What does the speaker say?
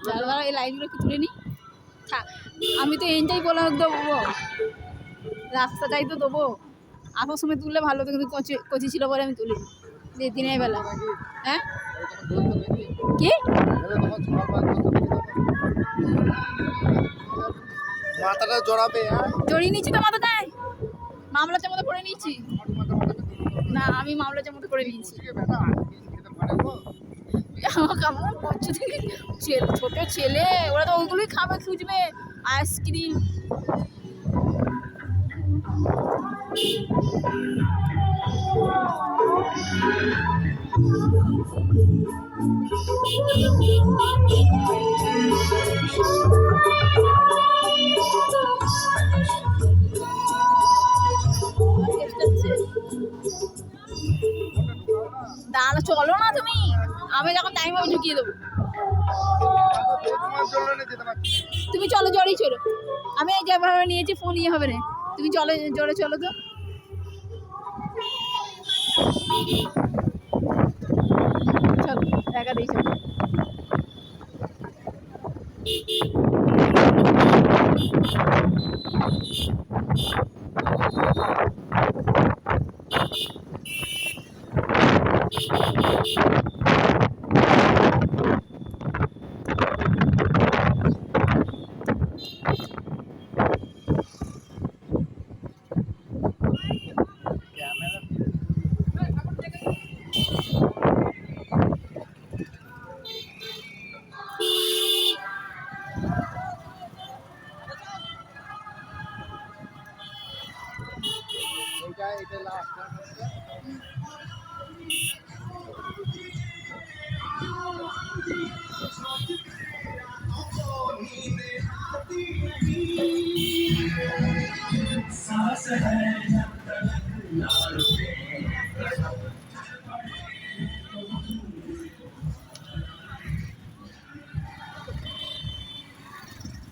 দাঁড়া এই লাইনগুলো একটু তুলে নিই। আমি তো এনজয় বলে দেবো, রাস্তাটাই তো দেবো। আসার সময় তুললে ভালো হতো, কিন্তু কচি ছিল বলে আমি তুলি দিনের বেলা। হ্যাঁ কি মাথাটা জড়াবে? জড়িয়ে নিচ্ছি তো মাথাটায়, মামলা চামড়া করে নিচ্ছি। না আমি মামলা চামড়া করে নিয়েছি। কেমন করছো তুমি? ছোট ছেলে, ওরা তো ওইগুলোই খাবে, খুঁজবে আইসক্রিম। দাঁড়া চলো না তুমি, আমি যখন টাইম হবে ঢুকিয়ে দেবো। তুমি চলো জোরেই চলো, আমি যেভাবে নিয়েছি ফোন ইয়ে হবে না। তুমি চলো জোরে চলো তো। চলো দেখা দিই চলো। सांस है